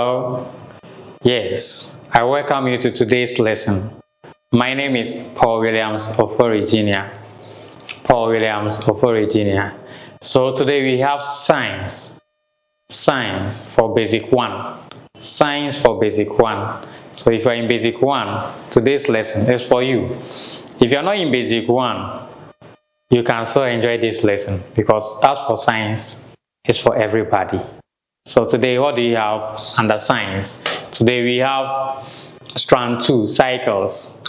Hello. Yes, I welcome you to today's lesson. My name is Paul Williams of Virginia. Paul Williams of Virginia. So today we have science. Science for basic 1. Science for basic 1. So if you're in basic 1, today's lesson is for you. If you're not in basic 1, you can still enjoy this lesson because as for science, it's for everybody. So today, what do you have under science? Today we have strand 2, cycles.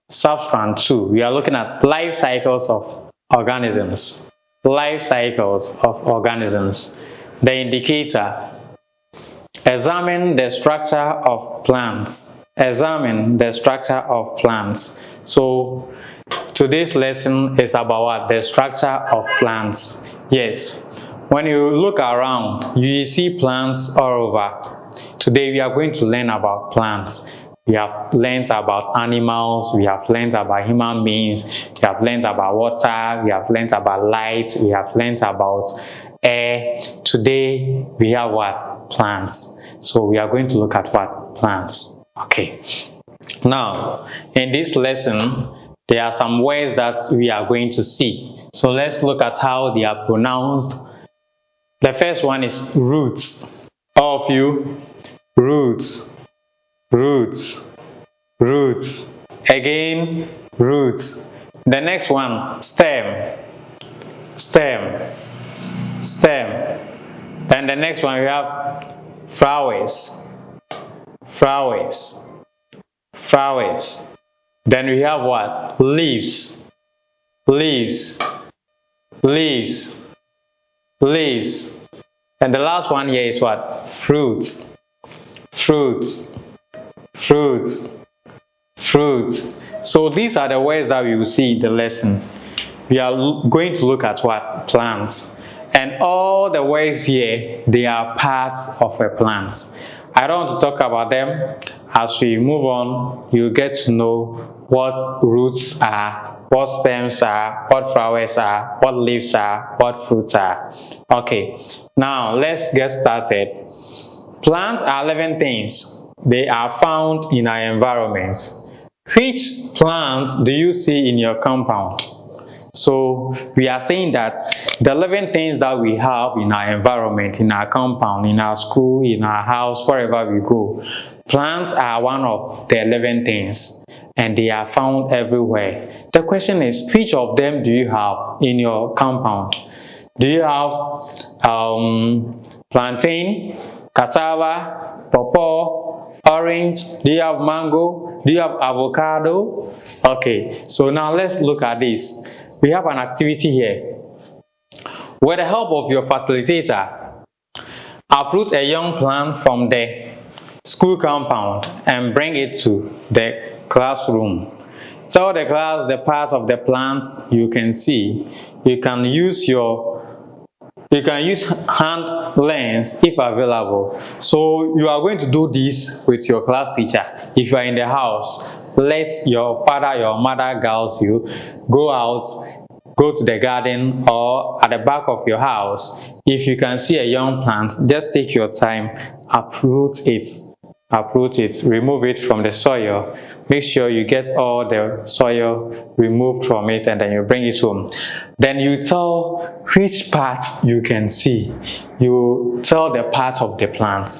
Substrand 2, we are looking at life cycles of organisms. Life cycles of organisms. The indicator, examine the structure of plants. Examine the structure of plants. So today's lesson is about what? The structure of plants. Yes. When you look around, you see plants all over. Today we are going to learn about plants. We have learned about animals, we have learned about human beings, we have learned about water, we have learned about light, we have learned about air. Today we have what? Plants. So we are going to look at what? Plants. Okay. Now, in this lesson, there are some words that we are going to see. So let's look at how they are pronounced. The first one is roots. All of you, roots, roots, roots. Again, roots. The next one, stem, stem, stem. Then the next one we have flowers, flowers, flowers. Then we have what? Leaves, leaves, leaves, leaves. And the last one here is what? Fruits, fruits, fruits, fruits. So these are the words that we will see in the lesson. We are going to look at what? Plants. And all the words here, they are parts of a plant. I don't want to talk about them. As we move on, you get to know what roots are, what stems are, what flowers are, what leaves are, what fruits are. Okay, now let's get started. Plants are living things. They are found in our environment. Which plants do you see in your compound? So we are saying that the living things that we have in our environment, in our compound, in our school, in our house, wherever we go, plants are one of the living things and they are found everywhere. The question is, which of them do you have in your compound? Do you have plantain, cassava, pawpaw, orange? Do you have mango? Do you have avocado? Okay, so now let's look at this. We have an activity here. With the help of your facilitator, uproot a young plant from the school compound and bring it to the classroom. Tell the class the part of the plants you can see. You can use hand lens if available. So you are going to do this with your class teacher. If you are in the house, let your father, your mother guide you. Go out, go to the garden or at the back of your house. If you can see a young plant, just take your time, uproot it. Uproot it, remove it from the soil. Make sure you get all the soil removed from it and then you bring it home. Then you tell which part you can see. You tell the part of the plant.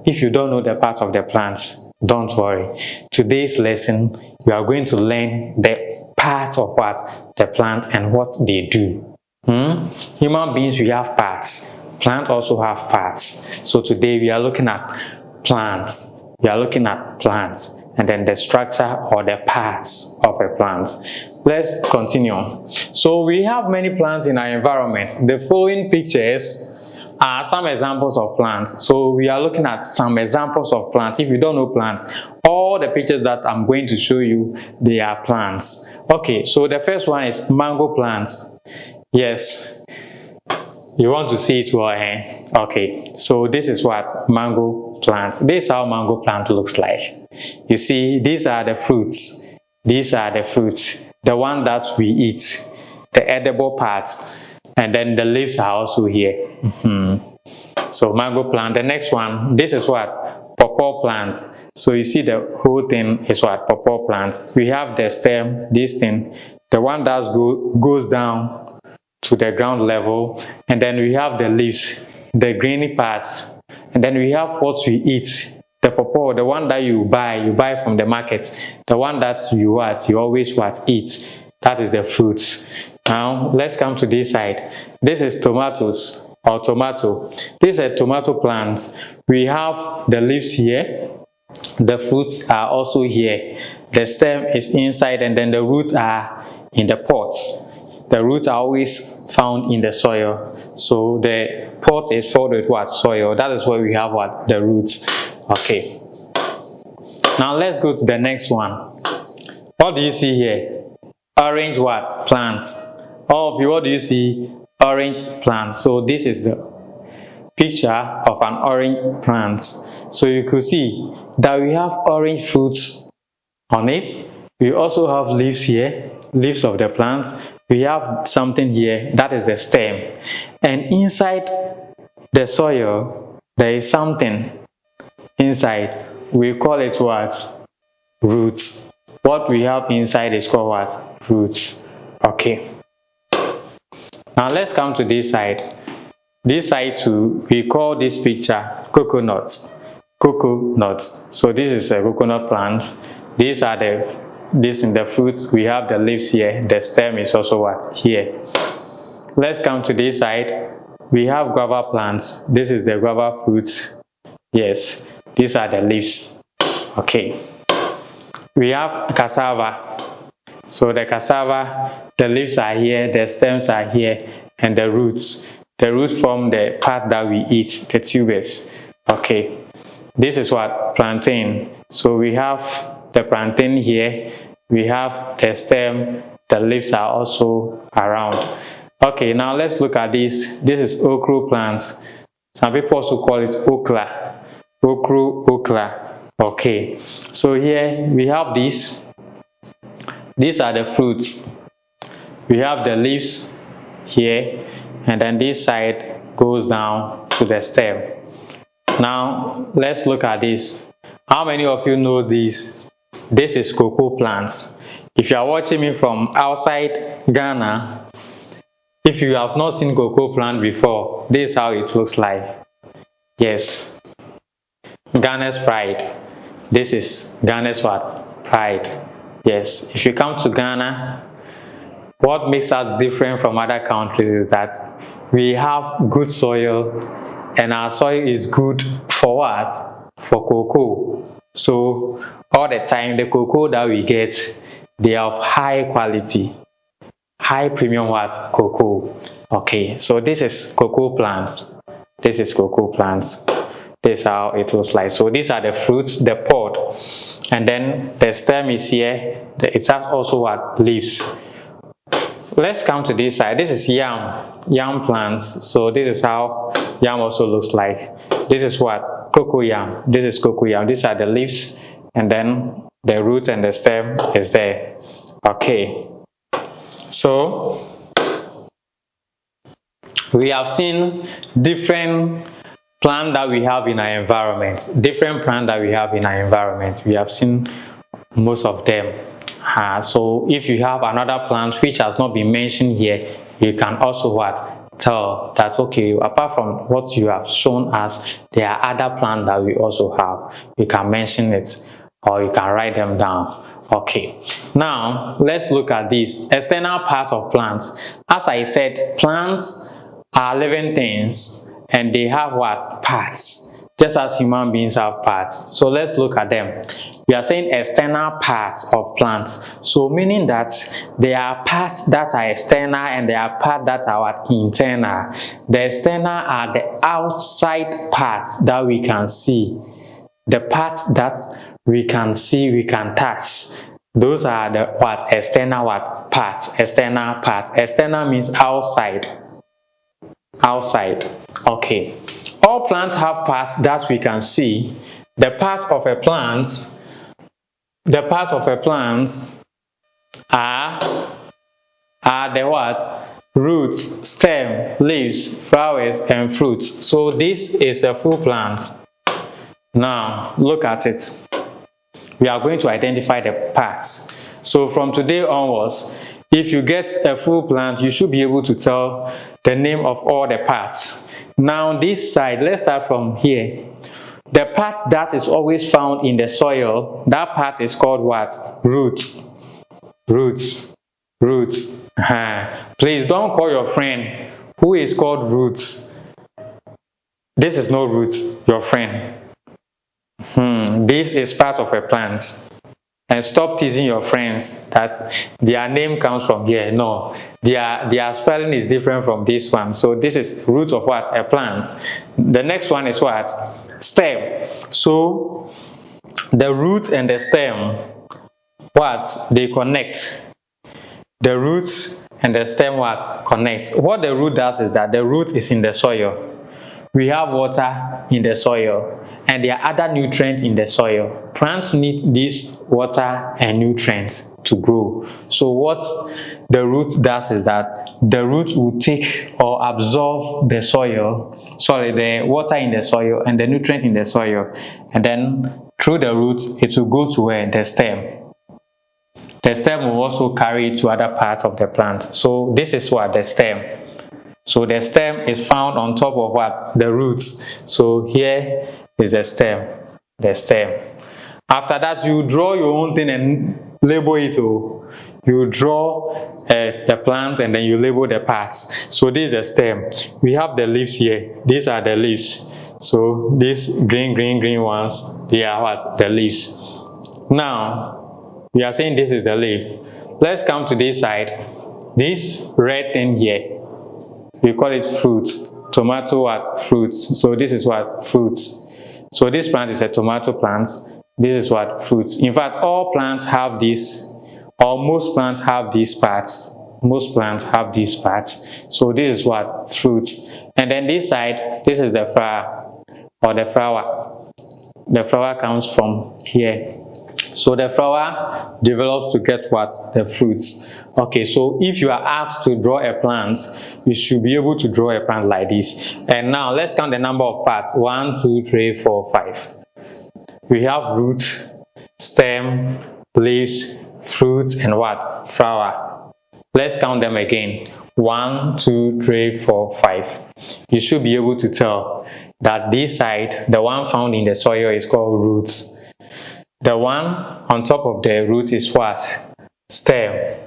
If you don't know the part of the plant, don't worry. Today's lesson, we are going to learn the part of what? The plant and what they do. Human beings, we have parts. Plants also have parts. So today we are looking at plants. We are looking at plants and then the structure or the parts of a plant. Let's continue. So we have many plants in our environment. The following pictures are some examples of plants. So we are looking at some examples of plants. If you don't know plants, all the pictures that I'm going to show you, they are plants. Okay, so the first one is mango plants. Yes, you want to see it well, eh? Okay, so this is what mango plant. This is how mango plant looks like. You see, these are the fruits. These are the fruits, the one that we eat, the edible parts, and then the leaves are also here. So mango plant. The next one, this is what? Pawpaw plants. So you see the whole thing is what? Pawpaw plants. We have the stem, this thing, the one that goes down to the ground level, and then we have the leaves, the greeny parts, and then we have what we eat, the pawpaw, the one that you buy from the market, the one that you always eat. That is the fruits. Now let's come to this side. This is tomatoes or tomato. This is a tomato plant. We have the leaves here, the fruits are also here, the stem is inside, and then the roots are in the pots. The roots are always found in the soil, so the pot is filled with what? Soil. That is where we have what? The roots. Okay, now let's go to the next one. What do you see here? Orange what? Plants. All of you, what do you see? Orange plant. So this is the picture of an orange plant. So you could see that we have orange fruits on it. We also have leaves here, leaves of the plant. We have something here, that is the stem, and inside the soil there is something inside. We call it what? Roots. What we have inside is called what? Roots. Okay, now let's come to this side. This side too, we call this picture coconuts. Coconuts. So this is a coconut plant. These are the fruits. We have the leaves here, the stem is also what? Here. Let's come to this side. We have guava plants. This is the guava fruits. Yes, these are the leaves. Okay, we have cassava. So the cassava, the leaves are here, the stems are here, and the roots form the part that we eat, the tubers. Okay, this is what? Plantain. So we have the plantain here, we have the stem, the leaves are also around. Okay, now let's look at this. This is okra plants. Some people also call it okra. Okra. Okay, so here we have these are the fruits. We have the leaves here, and then this side goes down to the stem. Now let's look at this. How many of you know this? This is cocoa plants. If you are watching me from outside Ghana, if you have not seen cocoa plant before, this is how it looks like. Yes, Ghana's pride. This is Ghana's what? Pride. Yes, if you come to Ghana, what makes us different from other countries is that we have good soil, and our soil is good for what? For cocoa. So all the time the cocoa that we get, they are of high quality, high premium what? Cocoa. Okay, so this is cocoa plants. This is cocoa plants. This is how it looks like. So these are the fruits, the pod, and then the stem is here. It has also what? Leaves. Let's come to this side. This is yam plants. So this is how yam also looks like. This is what? Cocoa yam. This is cocoa yam. These are the leaves, and then the root and the stem is there. Okay, so we have seen different plant that we have in our environment. Different plant that we have in our environment. We have seen most of them. So if you have another plant which has not been mentioned here, you can also what? Tell that, okay, apart from what you have shown us, there are other plants that we also have. You can mention it, or you can write them down. Okay, now let's look at this external part of plants. As I said, plants are living things, and they have what? Parts, just as human beings have parts. So let's look at them. We are saying external parts of plants, so meaning that there are parts that are external and there are parts that are what? Internal. The external are the outside parts that we can see, the parts that we can see, we can touch. Those are the what? External what? Parts. External parts. External means outside. Outside. Okay, all plants have parts that we can see. The part of a plant are the what? roots, stem, leaves, flowers, and fruits. So this is a full plant. Now look at it. We are going to identify the parts. So from today onwards, if you get a full plant, you should be able to tell the name of all the parts. Now this side, let's start from here. The part that is always found in the soil, that part is called what? Roots. Roots. Roots. Please don't call your friend who is called roots. This is no roots, your friend. This is part of a plant. And stop teasing your friends that their name comes from here. No, their spelling is different from this one. So this is root of what? A plant. The next one is what? Stem. So the root and the stem, what? They connect. The roots and the stem what? Connect. What the root does is that the root is in the soil. We have water in the soil, and there are other nutrients in the soil. Plants need this water and nutrients to grow. So what the root does is that the root will take or absorb the water in the soil and the nutrient in the soil, and then through the root it will go to where? The stem. The stem will also carry it to other parts of the plant. So this is what? The stem. So the stem is found on top of what? The roots. So here is the stem. The stem. After that, you draw your own thing and label it. You draw the plant and then you label the parts. So this is the stem. We have the leaves here. These are the leaves. So these green ones, they are what? The leaves. Now, we are saying this is the leaf. Let's come to this side. This red thing here, we call it fruits. Tomato what? Fruits. So this is what? Fruits. So this plant is a tomato plant. This is what? Fruits. In fact, all plants have this, or most plants have these parts. Most plants have these parts. So this is what? Fruits. And then this side, this is the flower, or the flower. The flower comes from here. So the flower develops to get what? The fruits. Okay, so if you are asked to draw a plant, you should be able to draw a plant like this. And now let's count the number of parts. 1, 2, 3, 4, 5. We have root, stem, leaves, fruits, and what? Flower. Let's count them again. 1, 2, 3, 4, 5. You should be able to tell that this side, the one found in the soil, is called roots. The one on top of the root is what? Stem.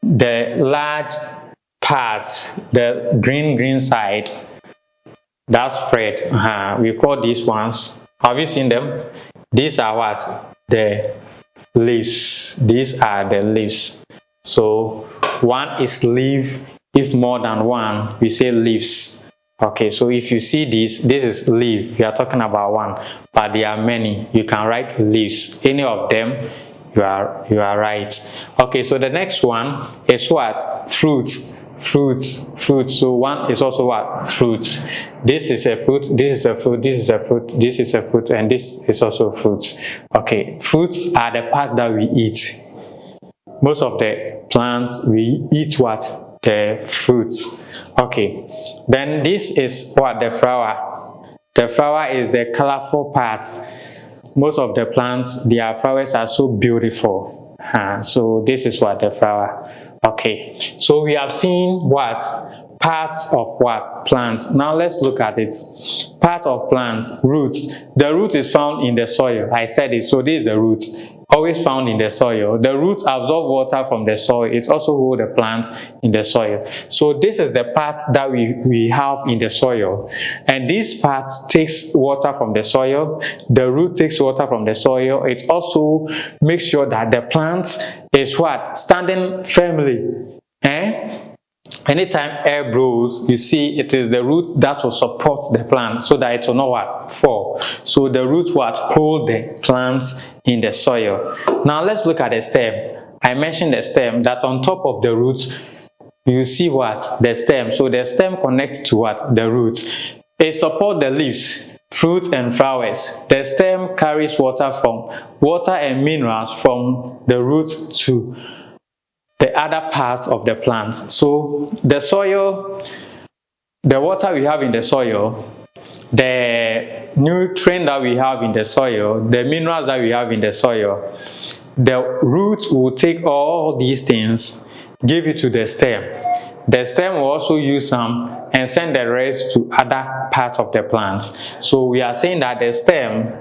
The large parts, the green side, that's spread. We call these ones. Have you seen them? These are what? The leaves. These are the leaves. So one is leaf. If more than one, we say leaves. Okay, so if you see this is leaf. We are talking about one, but there are many. You can write leaves. Any of them, you are right. Okay, so the next one is what? Fruits. So one is also what? Fruits. This is a fruit, this is a fruit, this is a fruit, this is a fruit, and this is also fruits. Okay, fruits are the part that we eat. Most of the plants, we eat what? The fruits. Okay, then this is what? The flower. The flower is the colorful part. Most of the plants, their flowers are so beautiful. So this is what? The flower. Okay, so we have seen what? Parts of what? Plants. Now let's look at it. Part of plants. Roots. The root is found in the soil. I said it. So this is the root. Always found in the soil. The roots absorb water from the soil. It also holds the plant in the soil. So this is the part that we have in the soil. And this part takes water from the soil. The root takes water from the soil. It also makes sure that the plant is what? Standing firmly. Anytime air blows, you see it is the root that will support the plant so that it will not what? Fall. So the roots what? Hold the plants in the soil. Now let's look at the stem. I mentioned the stem, that on top of the roots you see what? The stem. So the stem connects to what? The roots. It supports the leaves, fruit, and flowers. The stem carries water and minerals from the root to the other parts of the plant. So the soil, the water we have in the soil, the nutrient that we have in the soil, the minerals that we have in the soil, the roots will take all these things, give it to the stem. The stem will also use some and send the rest to other parts of the plant. So we are saying that the stem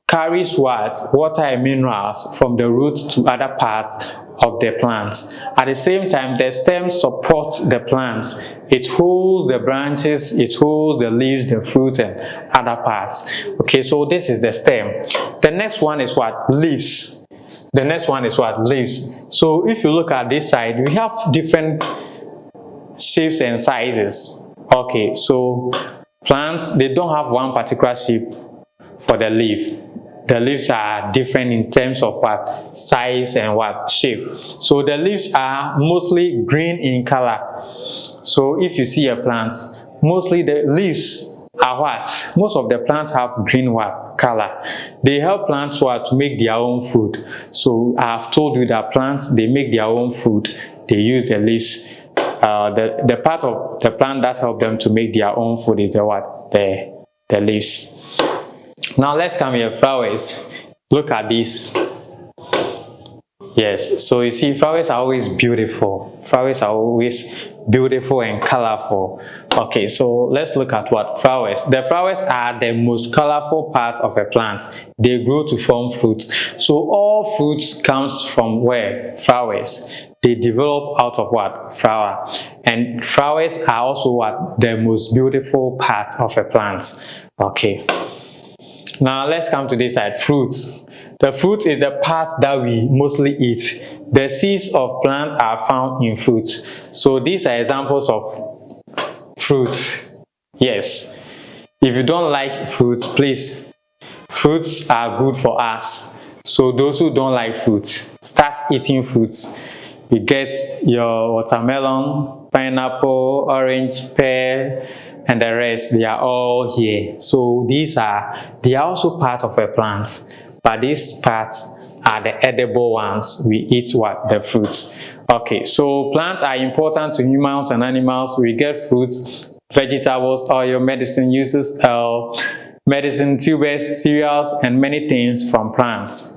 carries what? Water and minerals from the root to other parts of the plant. At the same time, the stem supports the plant. It holds the branches, it holds the leaves, the fruits, and other parts. Okay, so this is the stem. The next one is what? Leaves. The next one is what? Leaves. So if you look at this side, we have different shapes and sizes. Okay, so plants, they don't have one particular shape for the leaf. The leaves are different in terms of what? Size and what? Shape. So the leaves are mostly green in color. So if you see a plant, mostly the leaves are what? Most of the plants have green what? Color. They help plants what? To make their own food. So I have told you that plants, they make their own food. They use the leaves. The part of the plant that help them to make their own food is the what? The leaves. Now let's come here, flowers. Look at this. Yes, so you see, flowers are always beautiful. Flowers are always beautiful and colorful. Okay, so let's look at what? Flowers. The flowers are the most colorful part of a plant. They grow to form fruits. So all fruits comes from where? Flowers. They develop out of what? Flower. And flowers are also what? The most beautiful part of a plant. Okay. Now let's come to this side, fruits. The fruit is the part that we mostly eat. The seeds of plants are found in fruits. So these are examples of fruits. Yes. If you don't like fruits, please. Fruits are good for us. So those who don't like fruits, start eating fruits. You get your watermelon, pineapple, orange, pear, and the rest. They are all here. So they are also part of a plant, but these parts are the edible ones. We eat what? The fruits. Okay, so plants are important to humans and animals. We get fruits, vegetables, oil, medicine uses, medicine, tubers, cereals, and many things from plants.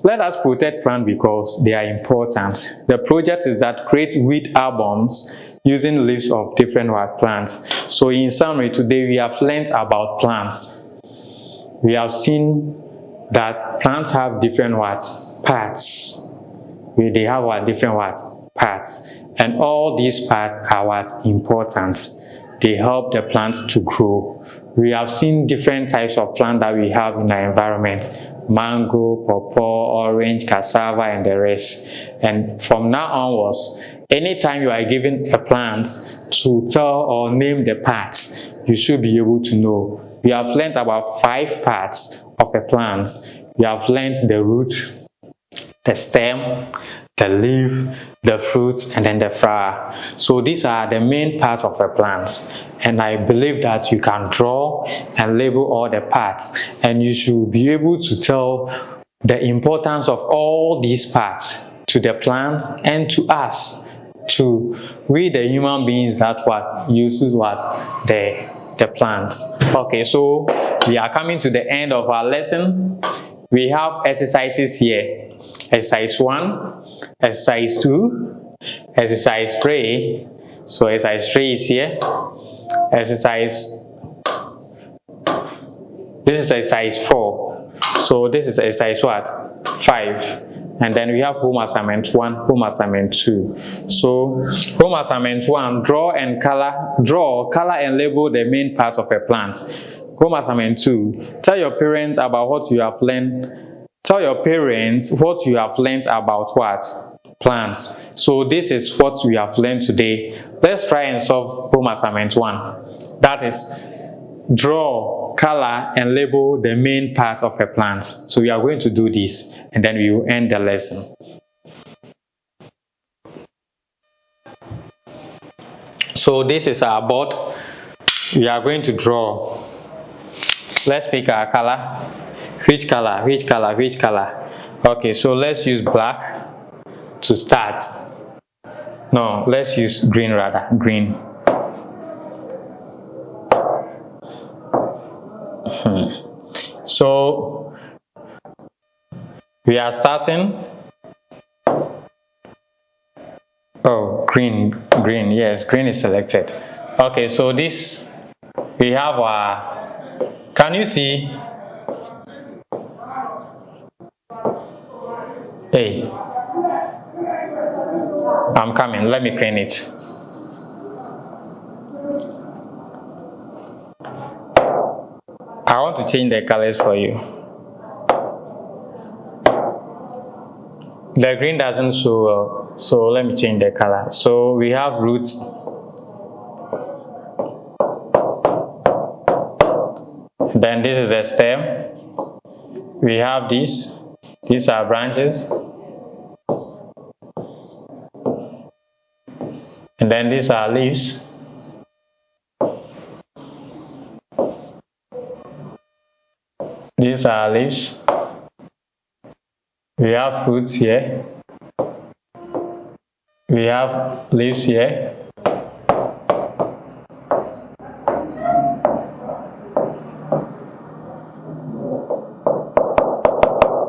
Let us protect plants because they are important. The project is that create weed albums using leaves of different plants. So in summary, today we have learned about plants. We have seen that plants have different parts. They have different parts. And all these parts are important. They help the plant to grow. We have seen different types of plants that we have in our environment. Mango, pawpaw, orange, cassava, and the rest. And from now onwards, anytime you are given a plant to tell or name the parts, you should be able to know. We have learned about 5 parts of a plant. We have learned the root, the stem, the leaf, the fruit, and then the flower. So these are the main parts of a plant. And I believe that you can draw and label all the parts. And you should be able to tell the importance of all these parts to the plant and to us, to we the human beings that uses the plants. Okay, so we are coming to the end of our lesson. We have exercises here. Exercise 1, exercise 2, exercise 3. So exercise 3 is here. This is exercise 4. So this is exercise 5. And then we have home assignment 1, home assignment 2. So home assignment 1, draw, color and label the main part of a plant. Home assignment 2, tell your parents about what you have learned. Tell your parents what you have learned about plants. So this is what we have learned today. Let's try and solve home assignment 1. That is, draw, color, and label the main part of a plant. So we are going to do this, and then we will end the lesson. So this is our board. We are going to draw. Let's pick our color. Which color? Okay, so let's use black to start. No, let's use green rather. Green. So we are starting. Oh, green. Yes, green is selected. Okay, so this we have our. Can you see? Hey, I'm coming. Let me clean it. I want to change the colors for you. The green doesn't show well, so let me change the color. So we have roots. Then this is the stem. We have these. These are branches. And then these are leaves. These are leaves. We have fruits here. We have leaves here.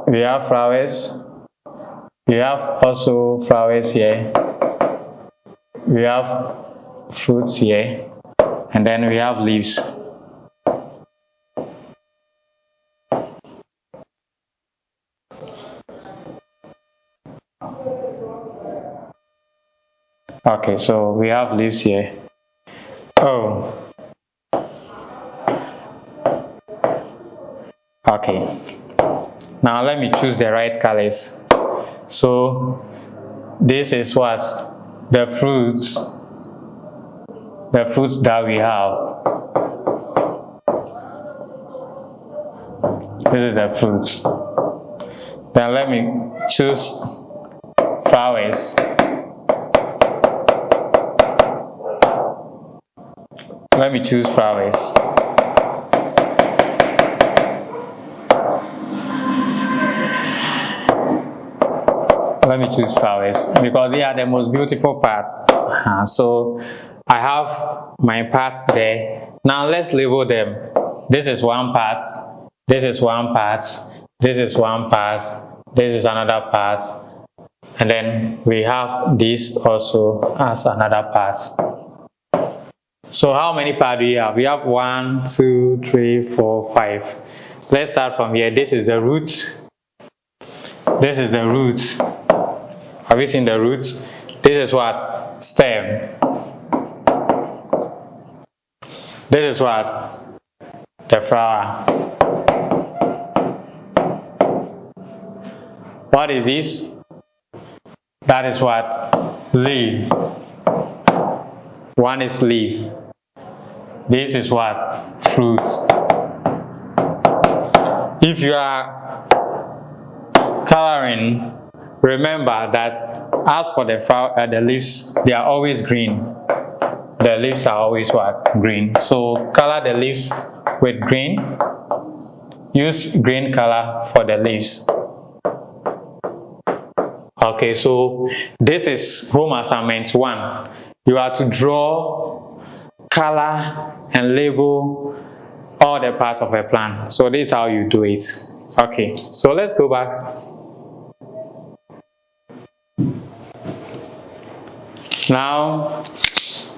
We have flowers. We have also flowers here. We have fruits here. And then we have leaves. Okay, so we have leaves here. Oh. Okay. Now let me choose the right colors. So this is what the fruits that we have. This is the fruits. Then let me choose flowers. Let me choose flowers. Let me choose flowers because they are the most beautiful parts. So I have my parts there. Now let's label them. This is one part. This is one part. This is one part. This is another part. And then we have this also as another part. So how many parts do we have? We have 1, 2, 3, 4, 5. Let's start from here. This is the root. This is the root. Have you seen the roots? This is what? Stem. This is what? The flower. What is this? That is what? Leaf. One is leaf. This is what? Fruits. If you are coloring, remember that as for the leaves, they are always green. The leaves are always what? Green. So color the leaves with green. Use green color for the leaves. Okay, so this is home assignment 1. You are to draw, color, and label all the parts of a plan. So this is how you do it. Okay, so let's go back. Now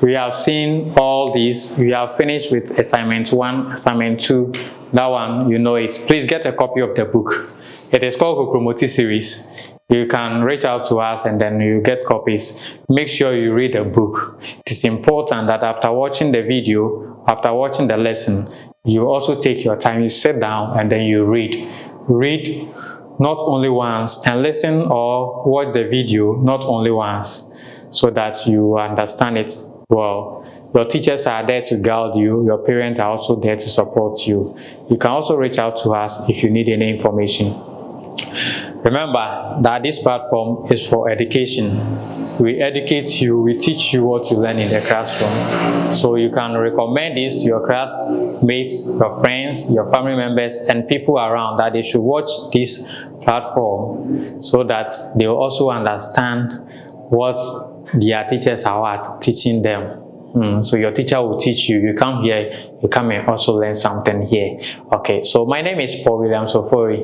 we have seen all these. We have finished with assignment 1, assignment 2. That one, you know it. Please get a copy of the book. It is called Kokromoti series. You can reach out to us and then you get copies. Make sure you read the book. It is important that after watching the video, after watching the lesson, you also take your time, you sit down and then you read. Read not only once, and listen or watch the video not only once, so that you understand it well. Your teachers are there to guide you. Your parents are also there to support you. You can also reach out to us if you need any information. Remember that this platform is for education. We educate you, we teach you what you learn in the classroom. So you can recommend this to your classmates, your friends, your family members, and people around that they should watch this platform so that they will also understand what their teachers are what? Teaching them. So your teacher will teach you. You come here, you come and also learn something here. Okay, so my name is Paul Williams Ofori.